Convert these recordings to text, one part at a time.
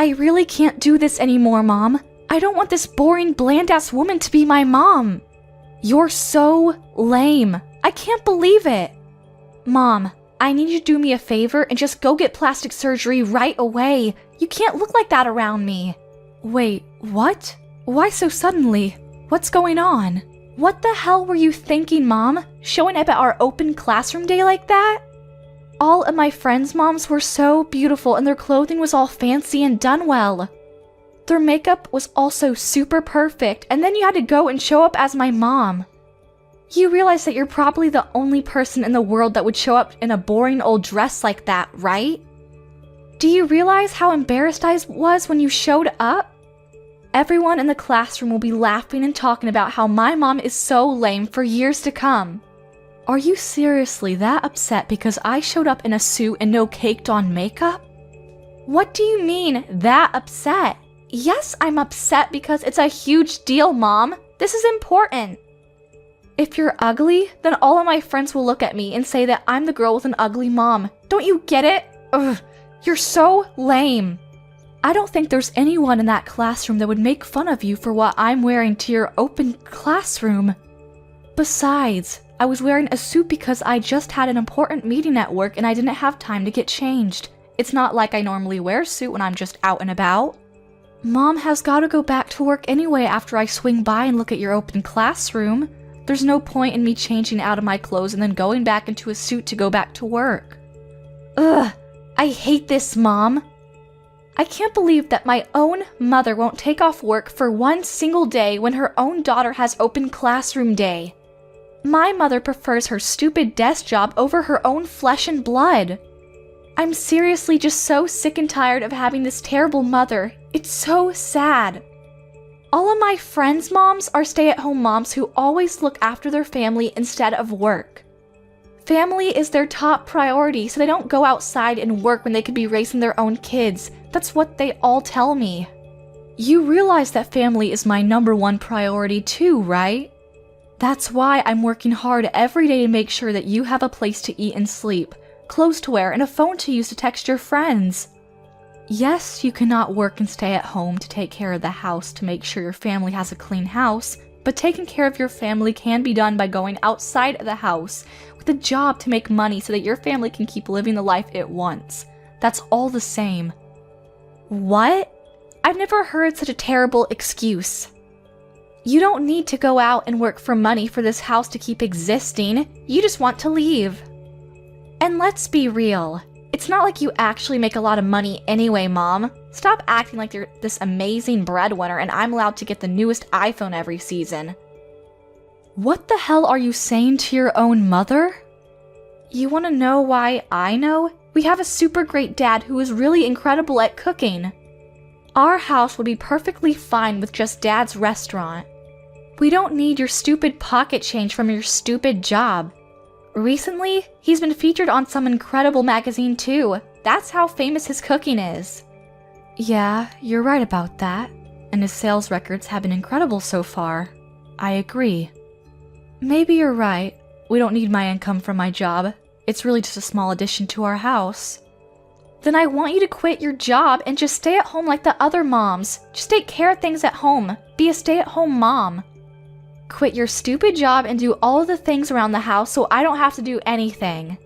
I really can't do this anymore, Mom. I don't want this boring, bland-ass woman to be my mom. You're so lame. I can't believe it. Mom, I need you to do me a favor and just go get plastic surgery right away. You can't look like that around me. Wait, what? Why so suddenly? What's going on? What the hell were you thinking, Mom? Showing up at our open classroom day like that? All of my friends' moms were so beautiful and their clothing was all fancy and done well. Their makeup was also super perfect, and then you had to go and show up as my mom. You realize that you're probably the only person in the world that would show up in a boring old dress like that, right? Do you realize how embarrassed I was when you showed up? Everyone in the classroom will be laughing and talking about how my mom is so lame for years to come. Are you seriously that upset because I showed up in a suit and no caked-on makeup? What do you mean, that upset? Yes, I'm upset because it's a huge deal, Mom. This is important. If you're ugly, then all of my friends will look at me and say that I'm the girl with an ugly mom. Don't you get it? Ugh, you're so lame. I don't think there's anyone in that classroom that would make fun of you for what I'm wearing to your open classroom. Besides, I was wearing a suit because I just had an important meeting at work and I didn't have time to get changed. It's not like I normally wear a suit when I'm just out and about. Mom has got to go back to work anyway after I swing by and look at your open classroom. There's no point in me changing out of my clothes and then going back into a suit to go back to work. Ugh, I hate this, Mom. I can't believe that my own mother won't take off work for one single day when her own daughter has open classroom day. My mother prefers her stupid desk job over her own flesh and blood. I'm seriously just so sick and tired of having this terrible mother. It's so sad. All of my friends' moms are stay-at-home moms who always look after their family instead of work. Family is their top priority, so they don't go outside and work when they could be raising their own kids. That's what they all tell me. You realize that family is my #1 priority too, right? That's why I'm working hard every day to make sure that you have a place to eat and sleep, clothes to wear, and a phone to use to text your friends. Yes, you cannot work and stay at home to take care of the house to make sure your family has a clean house, but taking care of your family can be done by going outside of the house with a job to make money so that your family can keep living the life it wants. That's all the same. What? I've never heard such a terrible excuse. You don't need to go out and work for money for this house to keep existing. You just want to leave. And let's be real. It's not like you actually make a lot of money anyway, Mom. Stop acting like you're this amazing breadwinner and I'm allowed to get the newest iPhone every season. What the hell are you saying to your own mother? You want to know why I know? We have a super great dad who is really incredible at cooking. Our house would be perfectly fine with just Dad's restaurant. We don't need your stupid pocket change from your stupid job. Recently, he's been featured on some incredible magazine too. That's how famous his cooking is. Yeah, you're right about that. And his sales records have been incredible so far. I agree. Maybe you're right. We don't need my income from my job. It's really just a small addition to our house. Then I want you to quit your job and just stay at home like the other moms. Just take care of things at home. Be a stay-at-home mom. Quit your stupid job and do all of the things around the house so I don't have to do anything.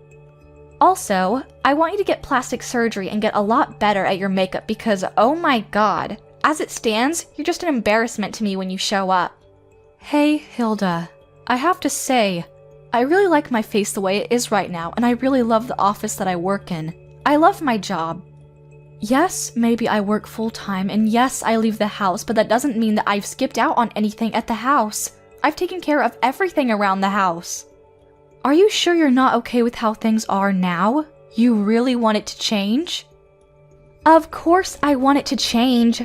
Also, I want you to get plastic surgery and get a lot better at your makeup because, oh my god, as it stands, you're just an embarrassment to me when you show up. Hey, Hilda, I have to say, I really like my face the way it is right now, and I really love the office that I work in. I love my job. Yes, maybe I work full-time, and yes, I leave the house, but that doesn't mean that I've skipped out on anything at the house. I've taken care of everything around the house. Are you sure you're not okay with how things are now? You really want it to change? Of course I want it to change.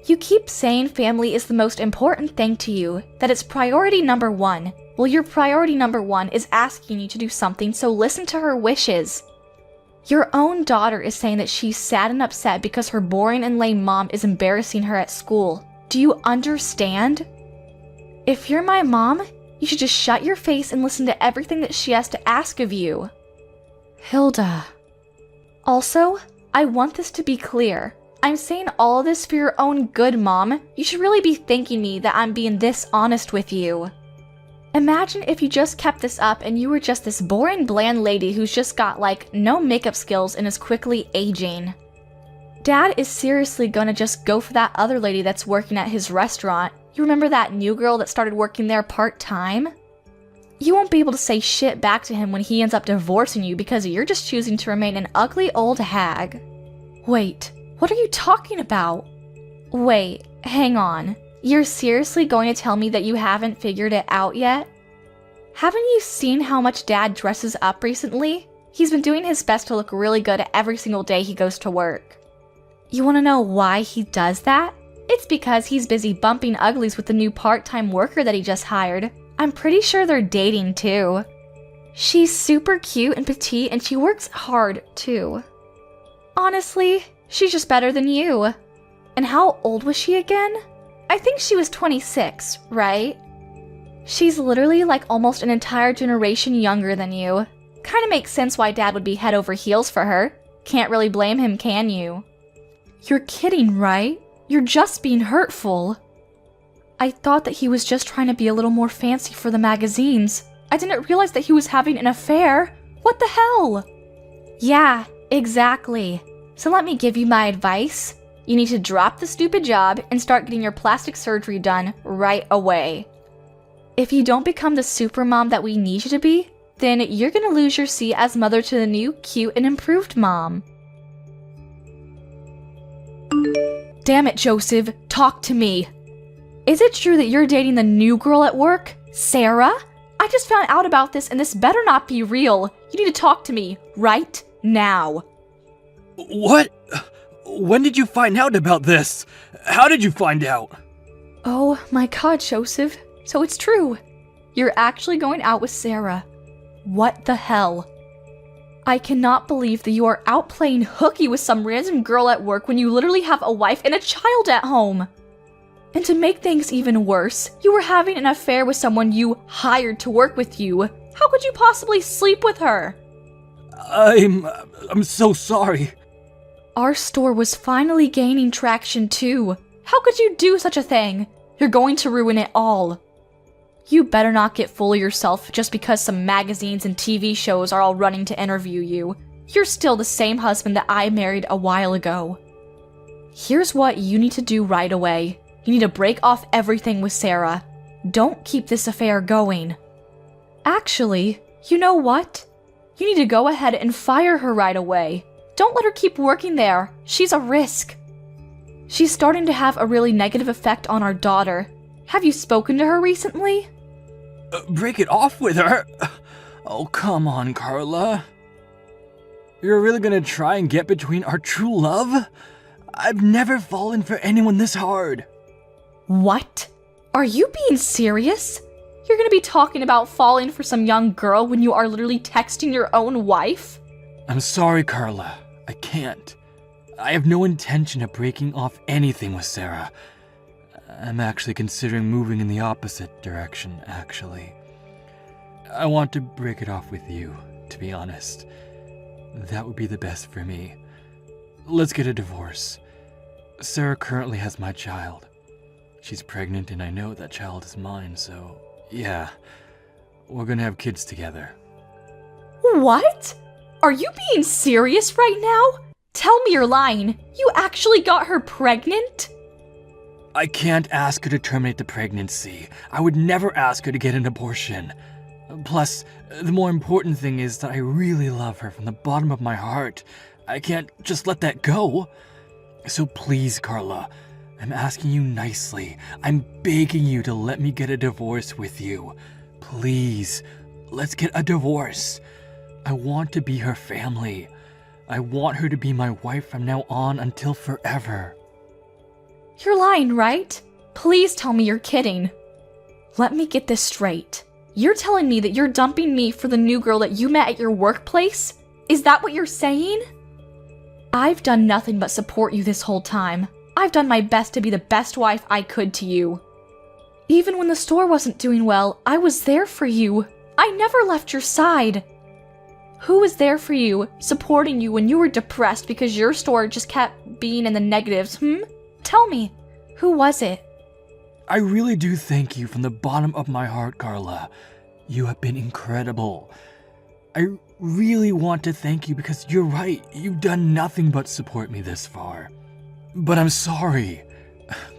You keep saying family is the most important thing to you, that it's priority #1. Well, your priority #1 is asking you to do something, so listen to her wishes. Your own daughter is saying that she's sad and upset because her boring and lame mom is embarrassing her at school. Do you understand? If you're my mom, you should just shut your face and listen to everything that she has to ask of you. Hilda. Also, I want this to be clear. I'm saying all of this for your own good, Mom. You should really be thanking me that I'm being this honest with you. Imagine if you just kept this up and you were just this boring, bland lady who's just got, like, no makeup skills and is quickly aging. Dad is seriously gonna just go for that other lady that's working at his restaurant. You remember that new girl that started working there part-time? You won't be able to say shit back to him when he ends up divorcing you because you're just choosing to remain an ugly old hag. Wait, what are you talking about? Wait, hang on. You're seriously going to tell me that you haven't figured it out yet? Haven't you seen how much Dad dresses up recently? He's been doing his best to look really good every single day he goes to work. You want to know why he does that? It's because he's busy bumping uglies with the new part-time worker that he just hired. I'm pretty sure they're dating too. She's super cute and petite and she works hard too. Honestly, she's just better than you. And how old was she again? I think she was 26, right? She's literally like almost an entire generation younger than you. Kinda makes sense why Dad would be head over heels for her. Can't really blame him, can you? You're kidding, right? You're just being hurtful. I thought that he was just trying to be a little more fancy for the magazines. I didn't realize that he was having an affair. What the hell? Yeah, exactly. So let me give you my advice. You need to drop the stupid job and start getting your plastic surgery done right away. If you don't become the super mom that we need you to be, then you're gonna lose your seat as mother to the new, cute, and improved mom. Damn it, Joseph, talk to me. Is it true that you're dating the new girl at work, Sarah? I just found out about this and this better not be real. You need to talk to me right now. What? When did you find out about this? How did you find out? Oh my god, Joseph. So it's true. You're actually going out with Sarah. What the hell? I cannot believe that you are out playing hooky with some random girl at work when you literally have a wife and a child at home. And to make things even worse, you were having an affair with someone you hired to work with you. How could you possibly sleep with her? I'm so sorry. Our store was finally gaining traction too. How could you do such a thing? You're going to ruin it all. You better not get full of yourself just because some magazines and TV shows are all running to interview you. You're still the same husband that I married a while ago. Here's what you need to do right away. You need to break off everything with Sarah. Don't keep this affair going. Actually, you know what? You need to go ahead and fire her right away. Don't let her keep working there. She's a risk. She's starting to have a really negative effect on our daughter. Have you spoken to her recently? Break it off with her? Oh, come on, Carla. You're really gonna try and get between our true love? I've never fallen for anyone this hard. What? Are you being serious? You're gonna be talking about falling for some young girl when you are literally texting your own wife? I'm sorry, Carla. I can't. I have no intention of breaking off anything with Sarah. I'm actually considering moving in the opposite direction, actually. I want to break it off with you, to be honest. That would be the best for me. Let's get a divorce. Sarah currently has my child. She's pregnant and I know that child is mine, so yeah. We're gonna have kids together. What? Are you being serious right now? Tell me you're lying. You actually got her pregnant? I can't ask her to terminate the pregnancy. I would never ask her to get an abortion. Plus, the more important thing is that I really love her from the bottom of my heart. I can't just let that go. So please, Carla, I'm asking you nicely. I'm begging you to let me get a divorce with you. Please, let's get a divorce. I want to be her family. I want her to be my wife from now on until forever. You're lying, right? Please tell me you're kidding. Let me get this straight. You're telling me that you're dumping me for the new girl that you met at your workplace? Is that what you're saying? I've done nothing but support you this whole time. I've done my best to be the best wife I could to you. Even when the store wasn't doing well, I was there for you. I never left your side. Who was there for you, supporting you when you were depressed because your store just kept stop being in the negatives, Tell me, who was it? I really do thank you from the bottom of my heart, Carla. You have been incredible. I really want to thank you because you're right, you've done nothing but support me this far. But I'm sorry.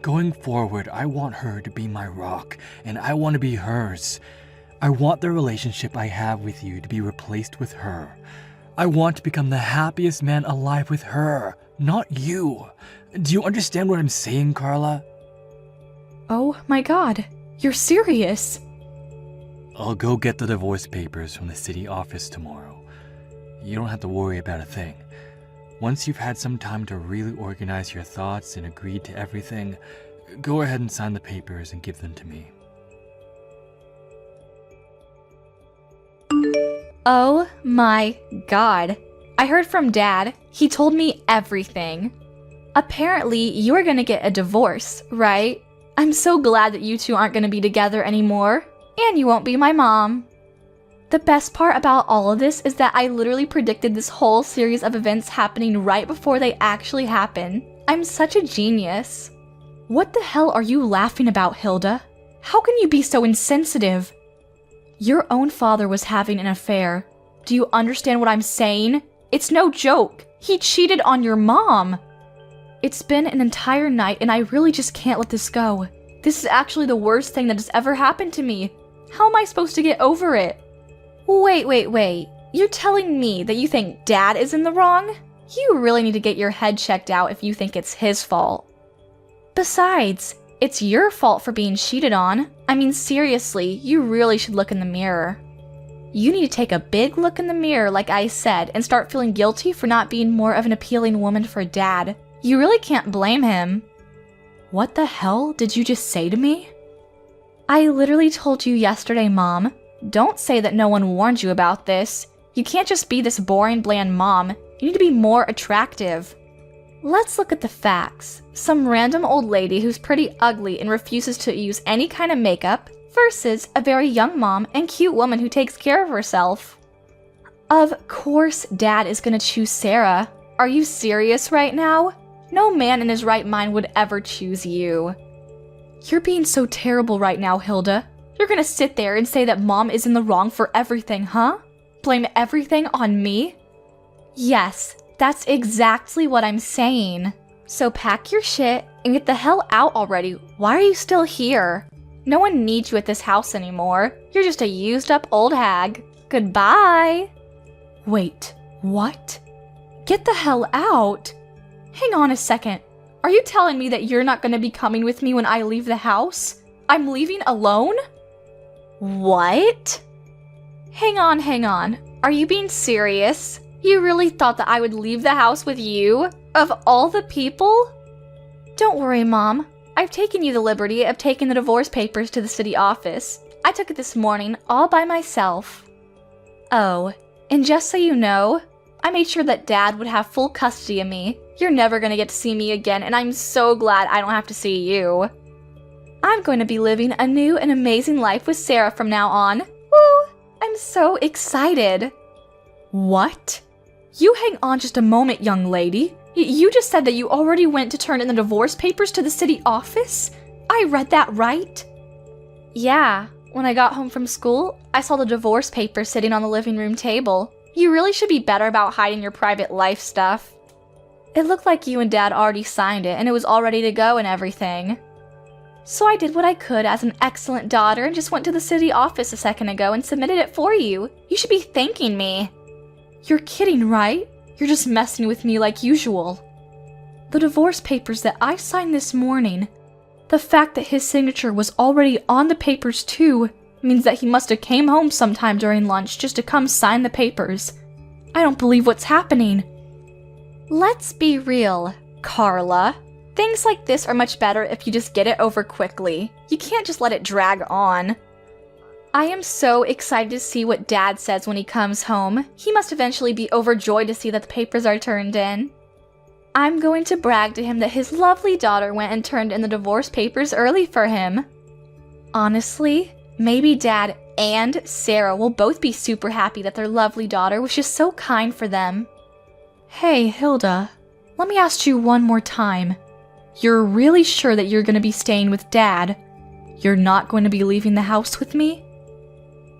Going forward, I want her to be my rock, and I want to be hers. I want the relationship I have with you to be replaced with her. I want to become the happiest man alive with her, not you. Do you understand what I'm saying, Carla? Oh my god, you're serious. I'll go get the divorce papers from the city office tomorrow. You don't have to worry about a thing. Once you've had some time to really organize your thoughts and agree to everything, go ahead and sign the papers and give them to me. Oh my god. I heard from Dad. He told me everything. Apparently, you're gonna get a divorce, right? I'm so glad that you two aren't gonna be together anymore. And you won't be my mom. The best part about all of this is that I literally predicted this whole series of events happening right before they actually happen. I'm such a genius. What the hell are you laughing about, Hilda? How can you be so insensitive? Your own father was having an affair. Do you understand what I'm saying? It's no joke. He cheated on your mom. It's been an entire night and I really just can't let this go. This is actually the worst thing that has ever happened to me. How am I supposed to get over it? Wait. You're telling me that you think Dad is in the wrong? You really need to get your head checked out if you think it's his fault. Besides, it's your fault for being cheated on. I mean, seriously, you really should look in the mirror. You need to take a big look in the mirror, like I said, and start feeling guilty for not being more of an appealing woman for Dad. You really can't blame him. What the hell did you just say to me? I literally told you yesterday, Mom. Don't say that no one warned you about this. You can't just be this boring, bland mom. You need to be more attractive. Let's look at the facts. Some random old lady who's pretty ugly and refuses to use any kind of makeup versus a very young mom and cute woman who takes care of herself. Of course Dad is gonna choose Sarah. Are you serious right now? No man in his right mind would ever choose you. You're being so terrible right now, Hilda. You're gonna sit there and say that Mom is in the wrong for everything, huh? Blame everything on me? Yes, that's exactly what I'm saying. So pack your shit and get the hell out already. Why are you still here? No one needs you at this house anymore. You're just a used up old hag. Goodbye. Wait, what? Get the hell out? Hang on a second. Are you telling me that you're not gonna be coming with me when I leave the house? I'm leaving alone? What? Hang on. Are you being serious? You really thought that I would leave the house with you? Of all the people? Don't worry, Mom. I've taken you the liberty of taking the divorce papers to the city office. I took it this morning all by myself. Oh, and just so you know, I made sure that Dad would have full custody of me. You're never gonna get to see me again, and I'm so glad I don't have to see you. I'm going to be living a new and amazing life with Sarah from now on. Woo! I'm so excited. What? You hang on just a moment, young lady. You just said that you already went to turn in the divorce papers to the city office? I read that right? Yeah, when I got home from school, I saw the divorce papers sitting on the living room table. You really should be better about hiding your private life stuff. It looked like you and Dad already signed it and it was all ready to go and everything. So I did what I could as an excellent daughter and just went to the city office a second ago and submitted it for you. You should be thanking me. You're kidding, right? You're just messing with me like usual. The divorce papers that I signed this morning, the fact that his signature was already on the papers too, means that he must have came home sometime during lunch just to come sign the papers. I don't believe what's happening. Let's be real, Carla. Things like this are much better if you just get it over quickly. You can't just let it drag on. I am so excited to see what Dad says when he comes home. He must eventually be overjoyed to see that the papers are turned in. I'm going to brag to him that his lovely daughter went and turned in the divorce papers early for him. Honestly, maybe Dad and Sarah will both be super happy that their lovely daughter was just so kind for them. Hey, Hilda. let me ask you one more time. You're really sure that you're going to be staying with Dad? You're not going to be leaving the house with me?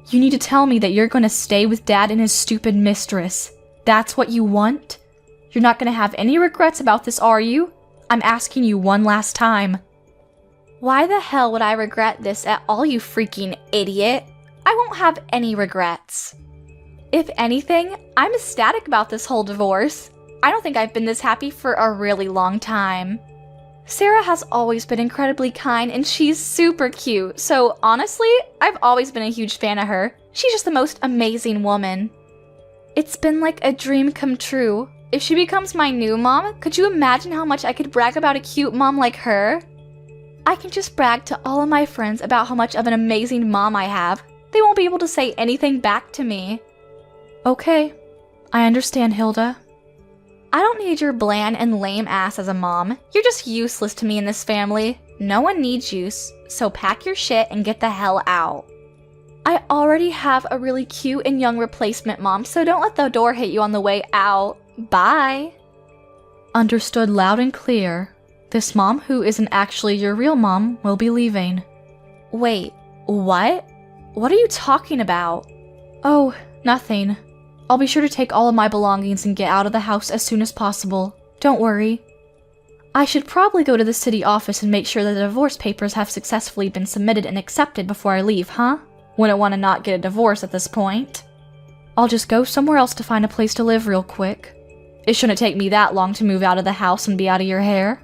You need to tell me that you're going to stay with Dad and his stupid mistress. That's what you want? You're not going to have any regrets about this, are you? I'm asking you one last time. Why the hell would I regret this at all, you freaking idiot? I won't have any regrets. If anything, I'm ecstatic about this whole divorce. I don't think I've been this happy for a really long time. Sarah has always been incredibly kind and she's super cute, so honestly, I've always been a huge fan of her. She's just the most amazing woman. It's been like a dream come true. If she becomes my new mom, could you imagine how much I could brag about a cute mom like her? I can just brag to all of my friends about how much of an amazing mom I have. They won't be able to say anything back to me. Okay, I understand, Hilda. I don't need your bland and lame ass as a mom. You're just useless to me in this family. No one needs you, so pack your shit and get the hell out. I already have a really cute and young replacement mom, so don't let the door hit you on the way out. Bye. Understood loud and clear. This mom, who isn't actually your real mom, will be leaving. Wait, what? What are you talking about? Oh, nothing. I'll be sure to take all of my belongings and get out of the house as soon as possible. Don't worry. I should probably go to the city office and make sure that the divorce papers have successfully been submitted and accepted before I leave, huh? Wouldn't want to not get a divorce at this point. I'll just go somewhere else to find a place to live real quick. It shouldn't take me that long to move out of the house and be out of your hair.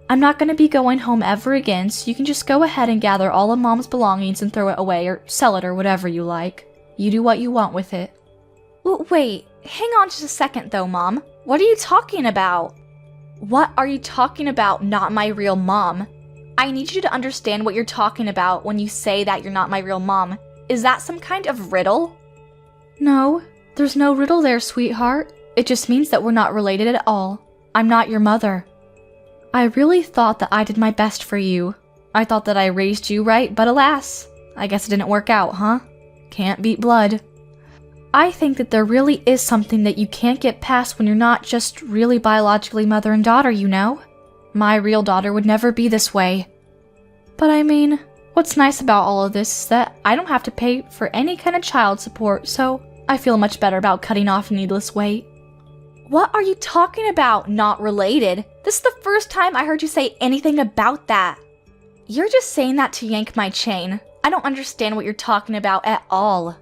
I'm not going to be going home ever again, so you can just go ahead and gather all of Mom's belongings and throw it away or sell it or whatever you like. You do what you want with it. Wait, hang on just a second though, Mom. What are you talking about? What are you talking about, not my real mom? I need you to understand what you're talking about when you say that you're not my real mom. Is that some kind of riddle? No, there's no riddle there, sweetheart. It just means that we're not related at all. I'm not your mother. I really thought that I did my best for you. I thought that I raised you right, but alas, I guess it didn't work out, huh? Can't beat blood. I think that there really is something that you can't get past when you're not just really biologically mother and daughter, you know? My real daughter would never be this way. But I mean, what's nice about all of this is that I don't have to pay for any kind of child support, so I feel much better about cutting off needless weight. What are you talking about, not related? This is the first time I heard you say anything about that. You're just saying that to yank my chain. I don't understand what you're talking about at all.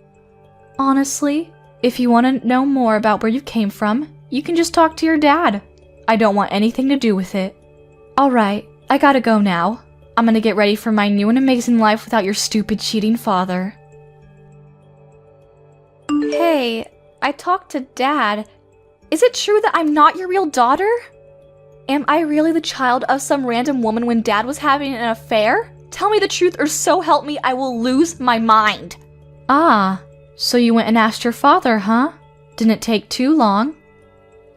Honestly, if you want to know more about where you came from, you can just talk to your dad. I don't want anything to do with it. Alright, I gotta go now. I'm gonna get ready for my new and amazing life without your stupid cheating father. Hey, I talked to Dad. Is it true that I'm not your real daughter? Am I really the child of some random woman when Dad was having an affair? Tell me the truth or so help me I will lose my mind. Ah. So you went and asked your father, huh? Didn't it take too long?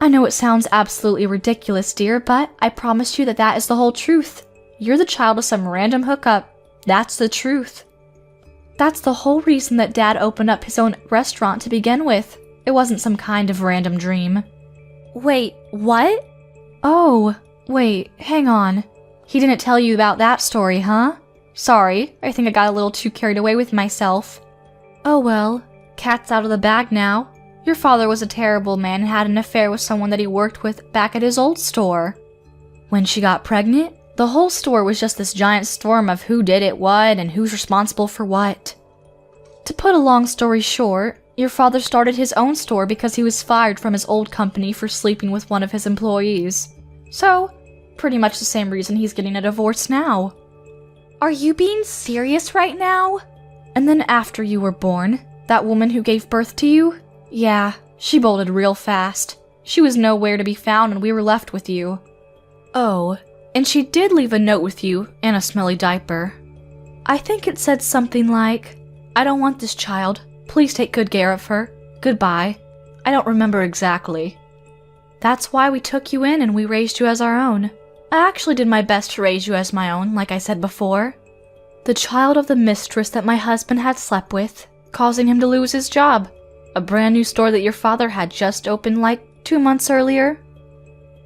I know it sounds absolutely ridiculous, dear, but I promise you that that is the whole truth. You're the child of some random hookup. That's the truth. That's the whole reason that Dad opened up his own restaurant to begin with. It wasn't some kind of random dream. Wait, what? Oh, wait, hang on. He didn't tell you about that story, huh? Sorry, I think I got a little too carried away with myself. Oh well, cat's out of the bag now. Your father was a terrible man and had an affair with someone that he worked with back at his old store. When she got pregnant, the whole store was just this giant storm of who did it what and who's responsible for what. To put a long story short, your father started his own store because he was fired from his old company for sleeping with one of his employees. So, pretty much the same reason he's getting a divorce now. Are you being serious right now? And then after you were born, that woman who gave birth to you? Yeah, she bolted real fast. She was nowhere to be found and we were left with you. Oh, and she did leave a note with you and a smelly diaper. I think it said something like, I don't want this child. Please take good care of her. Goodbye. I don't remember exactly. That's why we took you in and we raised you as our own. I actually did my best to raise you as my own, like I said before. The child of the mistress that my husband had slept with, causing him to lose his job. A brand new store that your father had just opened like 2 months earlier.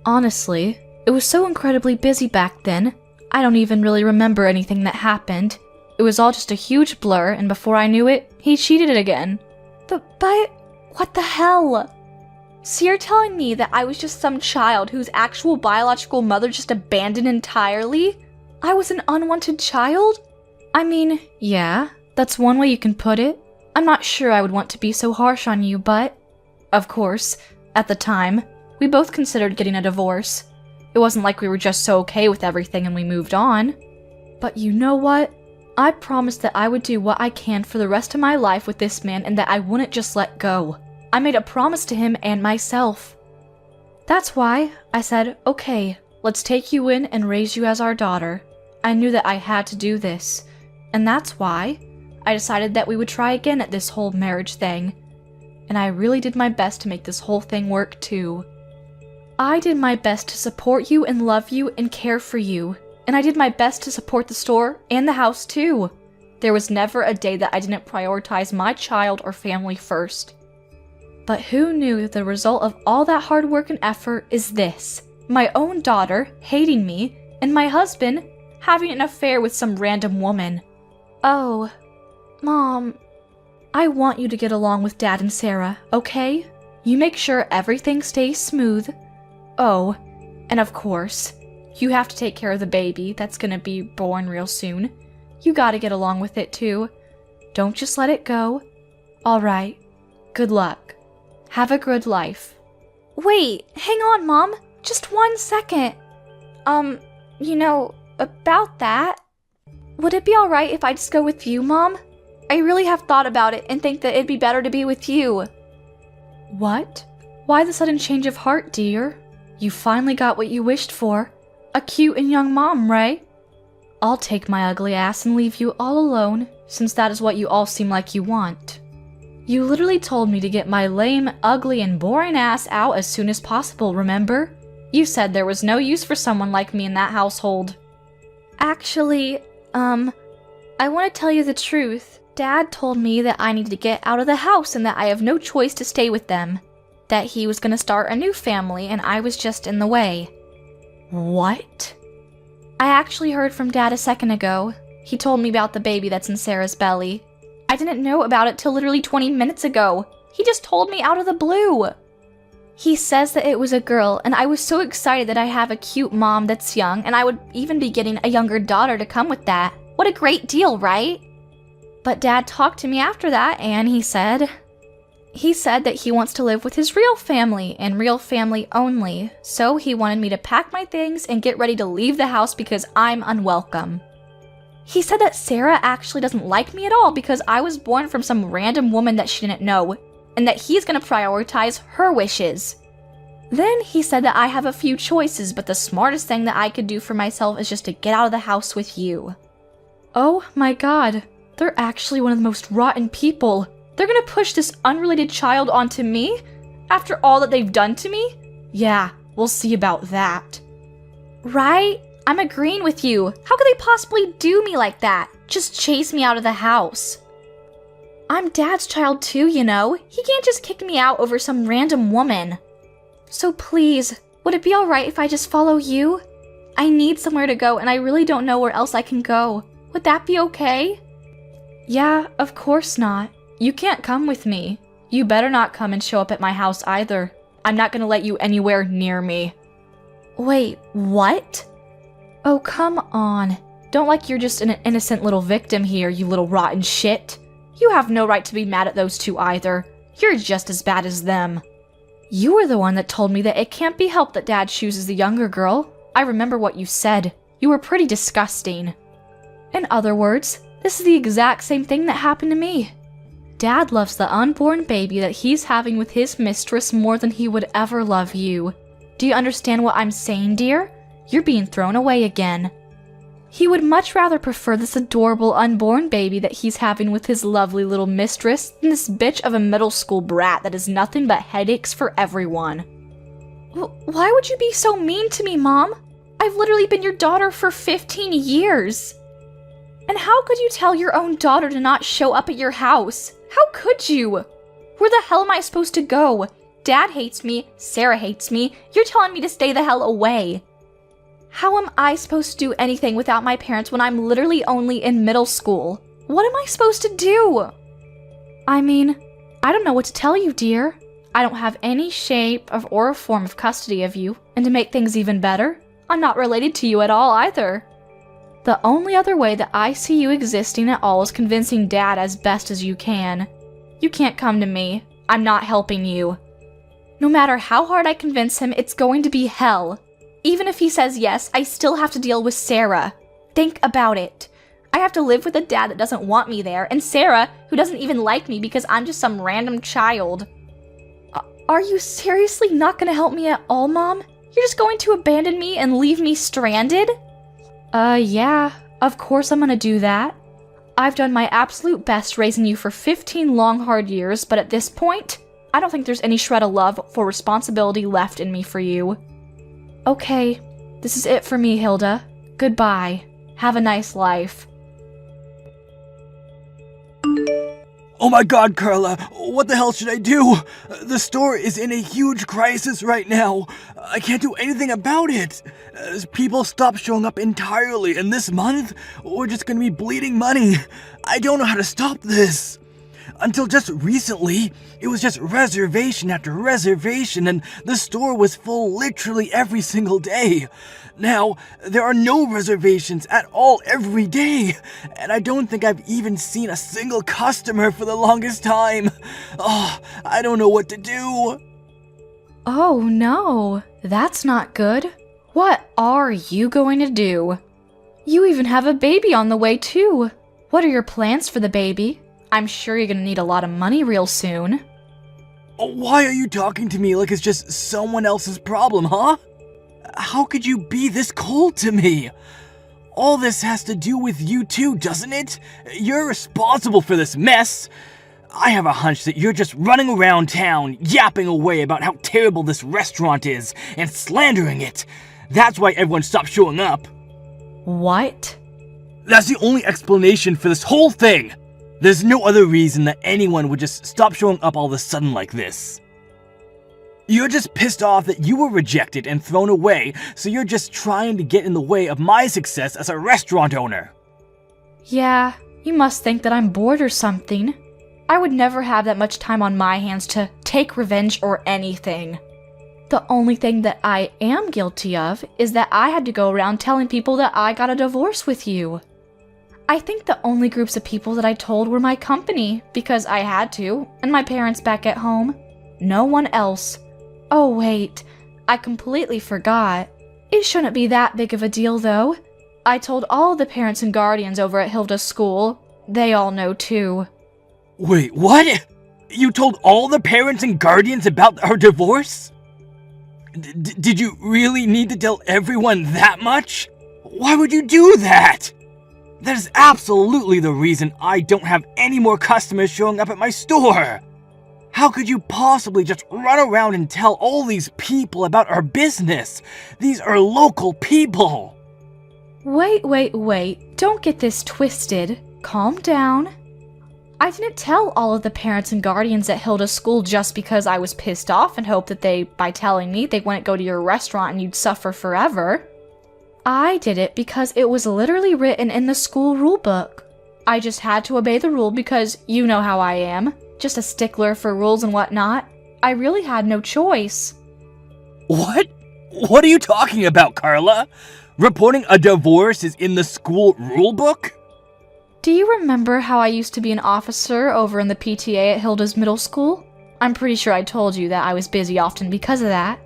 Honestly, it was so incredibly busy back then, I don't even really remember anything that happened. It was all just a huge blur, and before I knew it, he cheated again. But, what the hell? So you're telling me that I was just some child whose actual biological mother just abandoned entirely? I was an unwanted child? I mean, yeah, that's one way you can put it. I'm not sure I would want to be so harsh on you, but... Of course, at the time, we both considered getting a divorce. It wasn't like we were just so okay with everything and we moved on. But you know what? I promised that I would do what I can for the rest of my life with this man and that I wouldn't just let go. I made a promise to him and myself. That's why I said, okay, let's take you in and raise you as our daughter. I knew that I had to do this. And that's why I decided that we would try again at this whole marriage thing. And I really did my best to make this whole thing work too. I did my best to support you and love you and care for you. And I did my best to support the store and the house too. There was never a day that I didn't prioritize my child or family first. But who knew that the result of all that hard work and effort is this? My own daughter hating me, and my husband having an affair with some random woman. Oh, Mom, I want you to get along with Dad and Sarah, okay? You make sure everything stays smooth. Oh, and of course, you have to take care of the baby that's gonna be born real soon. You gotta get along with it too. Don't just let it go. Alright, good luck. Have a good life. Wait, hang on, Mom. Just 1 second. About that. Would it be alright if I just go with you, Mom? I really have thought about it and think that it'd be better to be with you. What? Why the sudden change of heart, dear? You finally got what you wished for. A cute and young mom, right? I'll take my ugly ass and leave you all alone, since that is what you all seem like you want. You literally told me to get my lame, ugly, and boring ass out as soon as possible, remember? You said there was no use for someone like me in that household. Actually, I want to tell you the truth. Dad told me that I needed to get out of the house and that I have no choice to stay with them. That he was going to start a new family and I was just in the way. What? I actually heard from Dad a second ago. He told me about the baby that's in Sarah's belly. I didn't know about it till literally 20 minutes ago. He just told me out of the blue. He says that it was a girl, and I was so excited that I have a cute mom that's young, and I would even be getting a younger daughter to come with that. What a great deal, right? But Dad talked to me after that, and he said that he wants to live with his real family, and real family only. So he wanted me to pack my things and get ready to leave the house because I'm unwelcome. He said that Sarah actually doesn't like me at all because I was born from some random woman that she didn't know, and that he's gonna prioritize her wishes. Then he said that I have a few choices, but the smartest thing that I could do for myself is just to get out of the house with you. Oh my god, they're actually one of the most rotten people. They're gonna push this unrelated child onto me? After all that they've done to me? Yeah, we'll see about that. Right? I'm agreeing with you. How could they possibly do me like that? Just chase me out of the house. I'm Dad's child too, you know. He can't just kick me out over some random woman. So please, would it be alright if I just follow you? I need somewhere to go and I really don't know where else I can go. Would that be okay? Yeah, of course not. You can't come with me. You better not come and show up at my house either. I'm not gonna let you anywhere near me. Wait, what? Oh, come on. Don't like you're just an innocent little victim here, you little rotten shit. You have no right to be mad at those two either. You're just as bad as them. You were the one that told me that it can't be helped that Dad chooses the younger girl. I remember what you said. You were pretty disgusting. In other words, this is the exact same thing that happened to me. Dad loves the unborn baby that he's having with his mistress more than he would ever love you. Do you understand what I'm saying, dear? You're being thrown away again. He would much rather prefer this adorable unborn baby that he's having with his lovely little mistress than this bitch of a middle school brat that is nothing but headaches for everyone. Why would you be so mean to me, Mom? I've literally been your daughter for 15 years. And how could you tell your own daughter to not show up at your house? How could you? Where the hell am I supposed to go? Dad hates me, Sarah hates me, you're telling me to stay the hell away. How am I supposed to do anything without my parents when I'm literally only in middle school? What am I supposed to do? I mean, I don't know what to tell you, dear. I don't have any shape or form of custody of you, and to make things even better, I'm not related to you at all either. The only other way that I see you existing at all is convincing Dad as best as you can. You can't come to me. I'm not helping you. No matter how hard I convince him, it's going to be hell. Even if he says yes, I still have to deal with Sarah. Think about it. I have to live with a dad that doesn't want me there, and Sarah, who doesn't even like me because I'm just some random child. Are you seriously not going to help me at all, Mom? You're just going to abandon me and leave me stranded? Yeah, of course I'm going to do that. I've done my absolute best raising you for 15 long, hard years, but at this point, I don't think there's any shred of love or responsibility left in me for you. Okay, this is it for me, Hilda. Goodbye. Have a nice life. Oh my god, Carla, what the hell should I do? The store is in a huge crisis right now. I can't do anything about it. People stopped showing up entirely, and this month, we're just gonna be bleeding money. I don't know how to stop this. Until just recently, it was just reservation after reservation, and the store was full literally every single day. Now, there are no reservations at all every day, and I don't think I've even seen a single customer for the longest time. Oh, I don't know what to do. Oh no, that's not good. What are you going to do? You even have a baby on the way too. What are your plans for the baby? I'm sure you're gonna need a lot of money real soon. Why are you talking to me like it's just someone else's problem, huh? How could you be this cold to me? All this has to do with you too, doesn't it? You're responsible for this mess. I have a hunch that you're just running around town, yapping away about how terrible this restaurant is, and slandering it. That's why everyone stopped showing up. What? That's the only explanation for this whole thing. There's no other reason that anyone would just stop showing up all of a sudden like this. You're just pissed off that you were rejected and thrown away, so you're just trying to get in the way of my success as a restaurant owner. Yeah, you must think that I'm bored or something. I would never have that much time on my hands to take revenge or anything. The only thing that I am guilty of is that I had to go around telling people that I got a divorce with you. I think the only groups of people that I told were my company, because I had to, and my parents back at home. No one else. Oh wait, I completely forgot. It shouldn't be that big of a deal though. I told all the parents and guardians over at Hilda's school. They all know too. Wait, what? You told all the parents and guardians about our divorce? Did you really need to tell everyone that much? Why would you do that? That is absolutely the reason I don't have any more customers showing up at my store. How could you possibly just run around and tell all these people about our business? These are local people. Wait. Don't get this twisted. Calm down. I didn't tell all of the parents and guardians at Hilda's school just because I was pissed off and hoped that by telling me, they wouldn't go to your restaurant and you'd suffer forever. I did it because it was literally written in the school rule book. I just had to obey the rule because you know how I am. Just a stickler for rules and whatnot. I really had no choice. What? What are you talking about, Carla? Reporting a divorce is in the school rule book? Do you remember how I used to be an officer over in the PTA at Hilda's middle school? I'm pretty sure I told you that I was busy often because of that.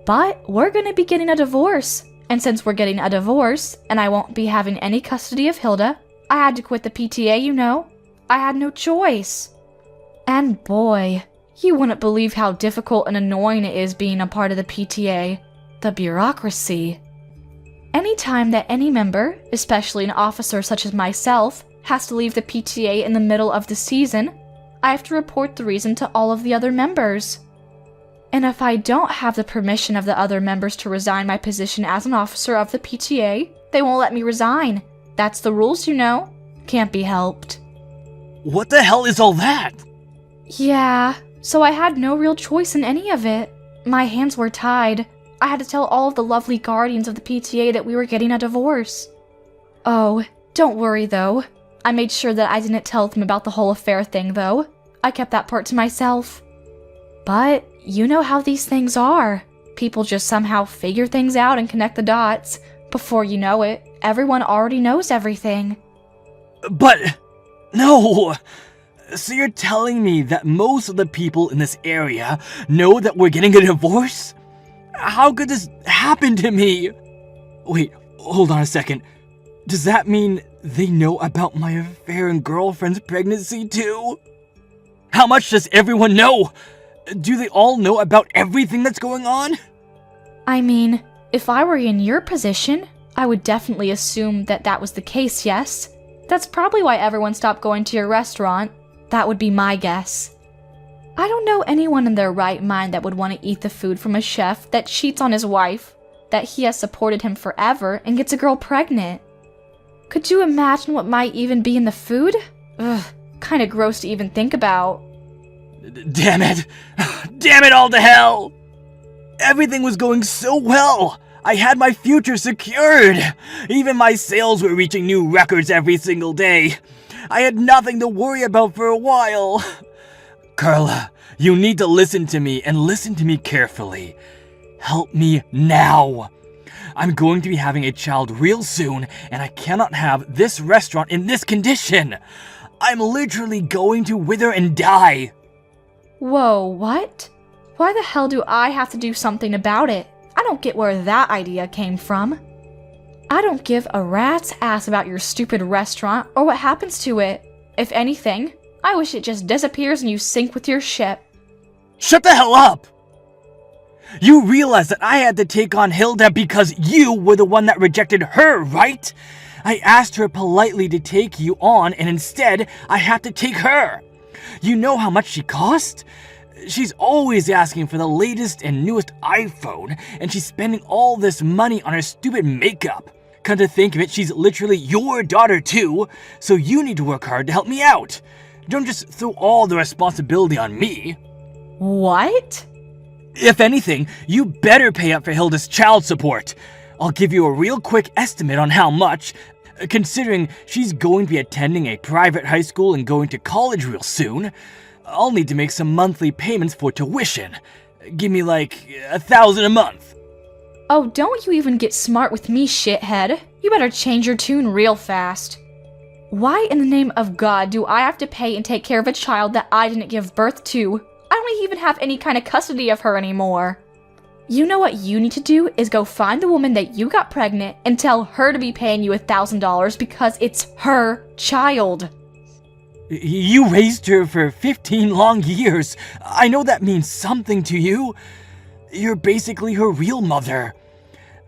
But we're gonna be getting a divorce. And since we're getting a divorce, and I won't be having any custody of Hilda, I had to quit the PTA, you know. I had no choice. And boy, you wouldn't believe how difficult and annoying it is being a part of the PTA. The bureaucracy. Anytime that any member, especially an officer such as myself, has to leave the PTA in the middle of the season, I have to report the reason to all of the other members. And if I don't have the permission of the other members to resign my position as an officer of the PTA, they won't let me resign. That's the rules, you know. Can't be helped. What the hell is all that? Yeah, so I had no real choice in any of it. My hands were tied. I had to tell all of the lovely guardians of the PTA that we were getting a divorce. Oh, don't worry though. I made sure that I didn't tell them about the whole affair thing though. I kept that part to myself. But you know how these things are. People just somehow figure things out and connect the dots. Before you know it, everyone already knows everything. But, no! So you're telling me that most of the people in this area know that we're getting a divorce? How could this happen to me? Wait, hold on a second. Does that mean they know about my affair and girlfriend's pregnancy too? How much does everyone know? Do they all know about everything that's going on? I mean, if I were in your position, I would definitely assume that that was the case, yes? That's probably why everyone stopped going to your restaurant. That would be my guess. I don't know anyone in their right mind that would want to eat the food from a chef that cheats on his wife, that he has supported him forever and gets a girl pregnant. Could you imagine what might even be in the food? Ugh, kinda gross to even think about. Damn it! Damn it all to hell! Everything was going so well! I had my future secured! Even my sales were reaching new records every single day. I had nothing to worry about for a while. Carla, you need to listen to me and listen to me carefully. Help me now. I'm going to be having a child real soon, and I cannot have this restaurant in this condition. I'm literally going to wither and die. Whoa, what? Why the hell do I have to do something about it? I don't get where that idea came from. I don't give a rat's ass about your stupid restaurant or what happens to it. If anything, I wish it just disappears and you sink with your ship. Shut the hell up! You realize that I had to take on Hilda because you were the one that rejected her, right? I asked her politely to take you on, and instead, I had to take her. You know how much she cost? She's always asking for the latest and newest iPhone, and she's spending all this money on her stupid makeup. Come to think of it, she's literally your daughter too, so you need to work hard to help me out. Don't just throw all the responsibility on me. What? If anything, you better pay up for Hilda's child support. I'll give you a real quick estimate on how much, considering she's going to be attending a private high school and going to college real soon. I'll need to make some monthly payments for tuition. Give me like $1,000 a month. Oh, don't you even get smart with me, shithead. You better change your tune real fast. Why in the name of God do I have to pay and take care of a child that I didn't give birth to? I don't even have any kind of custody of her anymore. You know what you need to do is go find the woman that you got pregnant and tell her to be paying you $1,000 because it's her child. You raised her for 15 long years. I know that means something to you. You're basically her real mother.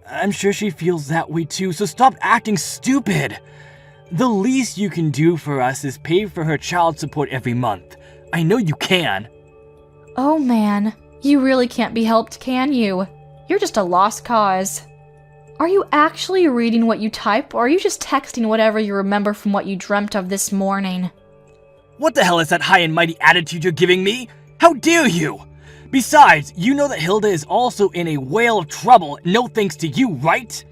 I'm sure she feels that way too, so stop acting stupid. The least you can do for us is pay for her child support every month. I know you can. Oh man, you really can't be helped, can you? You're just a lost cause. Are you actually reading what you type, or are you just texting whatever you remember from what you dreamt of this morning? What the hell is that high and mighty attitude you're giving me? How dare you? Besides, you know that Hilda is also in a whale of trouble, no thanks to you, right?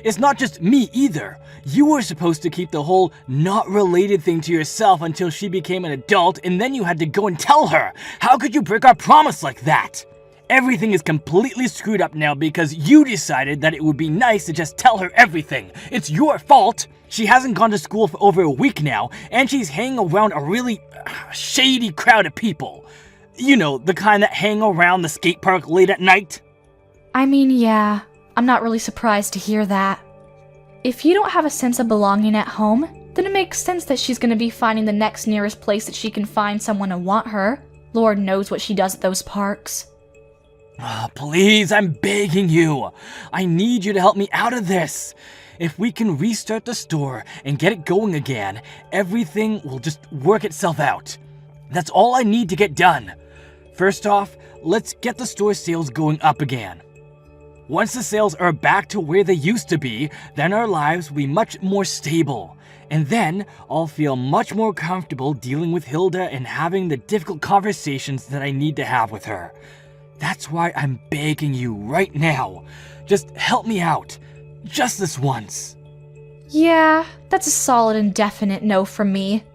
It's not just me either. You were supposed to keep the whole not related thing to yourself until she became an adult, and then you had to go and tell her. How could you break our promise like that? Everything is completely screwed up now because you decided that it would be nice to just tell her everything. It's your fault. She hasn't gone to school for over a week now, and she's hanging around a really shady crowd of people. You know, the kind that hang around the skate park late at night. I mean, yeah, I'm not really surprised to hear that. If you don't have a sense of belonging at home, then it makes sense that she's gonna be finding the next nearest place that she can find someone to want her. Lord knows what she does at those parks. Please, I'm begging you. I need you to help me out of this. If we can restart the store and get it going again, everything will just work itself out. That's all I need to get done. First off, let's get the store sales going up again. Once the sales are back to where they used to be, then our lives will be much more stable. And then I'll feel much more comfortable dealing with Hilda and having the difficult conversations that I need to have with her. That's why I'm begging you right now. Just help me out. Just this once. Yeah, that's a solid and definite no from me.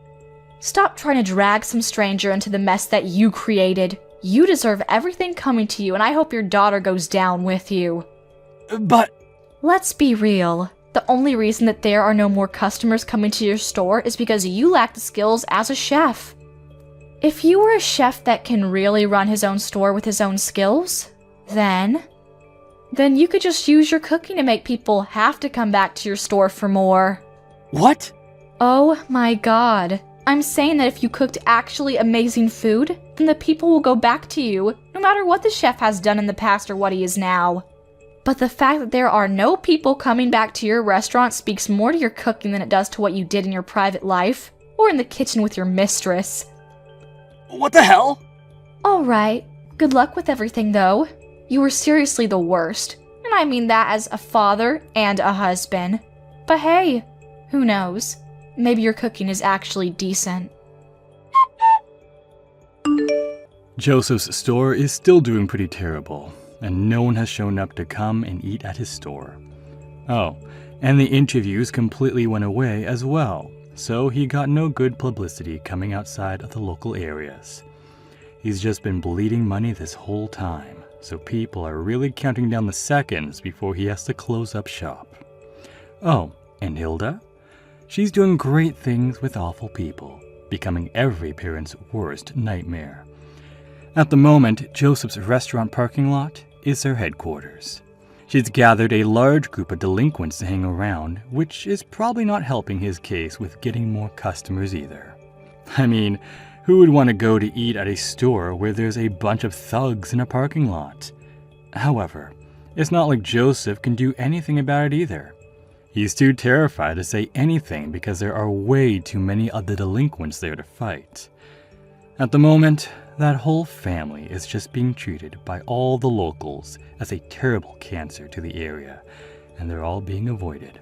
Stop trying to drag some stranger into the mess that you created. You deserve everything coming to you, and I hope your daughter goes down with you. But... Let's be real. The only reason that there are no more customers coming to your store is because you lack the skills as a chef. If you were a chef that can really run his own store with his own skills, then you could just use your cooking to make people have to come back to your store for more. What? Oh my god. I'm saying that if you cooked actually amazing food, then the people will go back to you, no matter what the chef has done in the past or what he is now. But the fact that there are no people coming back to your restaurant speaks more to your cooking than it does to what you did in your private life, or in the kitchen with your mistress. What the hell? Alright, good luck with everything though. You were seriously the worst, and I mean that as a father and a husband. But hey, who knows? Maybe your cooking is actually decent. Joseph's store is still doing pretty terrible, and no one has shown up to come and eat at his store. Oh, and the interviews completely went away as well, so he got no good publicity coming outside of the local areas. He's just been bleeding money this whole time, so people are really counting down the seconds before he has to close up shop. Oh, and Hilda? She's doing great things with awful people, becoming every parent's worst nightmare. At the moment, Joseph's restaurant parking lot is their headquarters. She's gathered a large group of delinquents to hang around, which is probably not helping his case with getting more customers either. I mean, who would want to go to eat at a store where there's a bunch of thugs in a parking lot? However, it's not like Joseph can do anything about it either. He's too terrified to say anything because there are way too many of the delinquents there to fight. At the moment, that whole family is just being treated by all the locals as a terrible cancer to the area, and they're all being avoided.